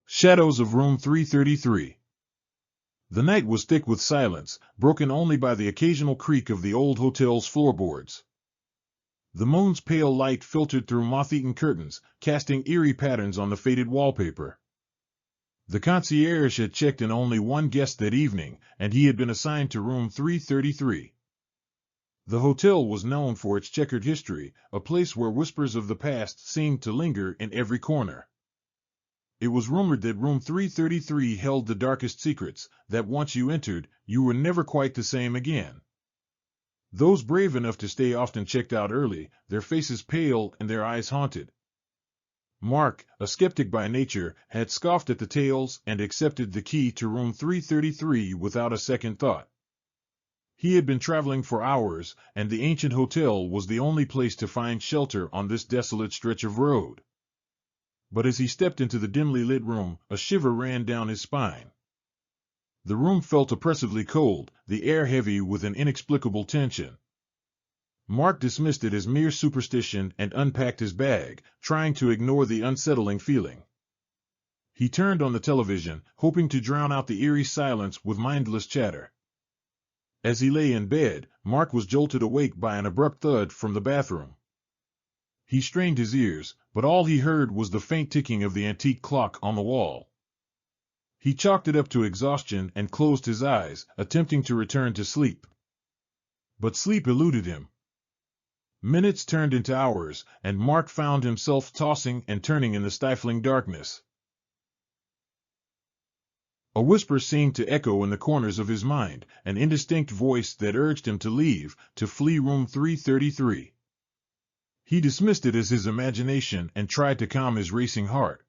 Shadows of Room 333. The night was thick with silence, broken only by the occasional creak of the old hotel's floorboards. The moon's pale light filtered through moth-eaten curtains, casting eerie patterns on the faded wallpaper. The concierge had checked in only one guest that evening, and he had been assigned to room 333. The hotel was known for its checkered history, a place where whispers of the past seemed to linger in every corner. It was rumored that room 333 held the darkest secrets, that once you entered, you were never quite the same again. Those brave enough to stay often checked out early, their faces pale and their eyes haunted. Mark, a skeptic by nature, had scoffed at the tales and accepted the key to room 333 without a second thought. He had been traveling for hours, and the ancient hotel was the only place to find shelter on this desolate stretch of road. But as he stepped into the dimly lit room, a shiver ran down his spine. The room felt oppressively cold, the air heavy with an inexplicable tension. Mark dismissed it as mere superstition and unpacked his bag, trying to ignore the unsettling feeling. He turned on the television, hoping to drown out the eerie silence with mindless chatter. As he lay in bed, Mark was jolted awake by an abrupt thud from the bathroom. He strained his ears, but all he heard was the faint ticking of the antique clock on the wall. He chalked it up to exhaustion and closed his eyes, attempting to return to sleep. But sleep eluded him. Minutes turned into hours, and Mark found himself tossing and turning in the stifling darkness. A whisper seemed to echo in the corners of his mind, an indistinct voice that urged him to leave, to flee room 333. He dismissed it as his imagination and tried to calm his racing heart.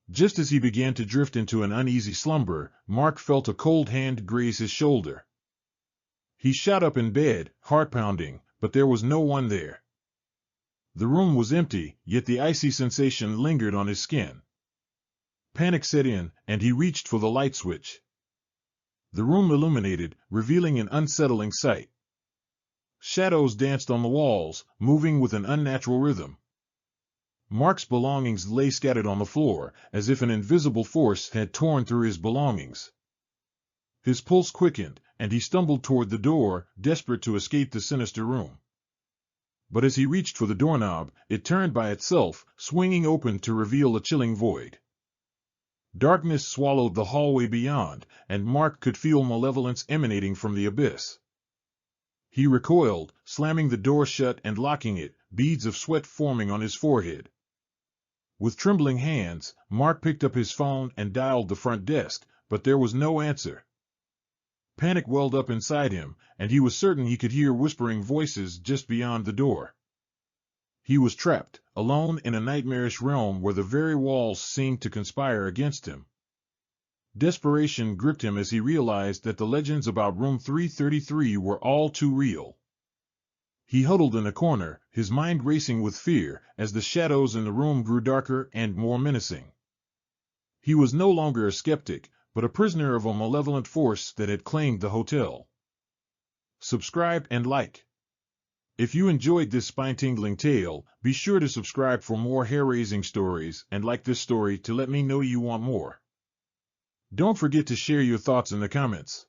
Just as he began to drift into an uneasy slumber, Mark felt a cold hand graze his shoulder. He shot up in bed, heart pounding, but there was no one there. The room was empty, yet the icy sensation lingered on his skin. Panic set in, and he reached for the light switch. The room illuminated, revealing an unsettling sight. Shadows danced on the walls, moving with an unnatural rhythm. Mark's belongings lay scattered on the floor, as if an invisible force had torn through his belongings. His pulse quickened, and he stumbled toward the door, desperate to escape the sinister room. But as he reached for the doorknob, it turned by itself, swinging open to reveal a chilling void. Darkness swallowed the hallway beyond, and Mark could feel malevolence emanating from the abyss. He recoiled, slamming the door shut and locking it, beads of sweat forming on his forehead. With trembling hands, Mark picked up his phone and dialed the front desk, but there was no answer. Panic welled up inside him, and he was certain he could hear whispering voices just beyond the door. He was trapped, alone in a nightmarish realm where the very walls seemed to conspire against him. Desperation gripped him as he realized that the legends about room 333 were all too real. He huddled in a corner, his mind racing with fear, as the shadows in the room grew darker and more menacing. He was no longer a skeptic, but a prisoner of a malevolent force that had claimed the hotel. Subscribe and like. If you enjoyed this spine-tingling tale, be sure to subscribe for more hair-raising stories and like this story to let me know you want more. Don't forget to share your thoughts in the comments.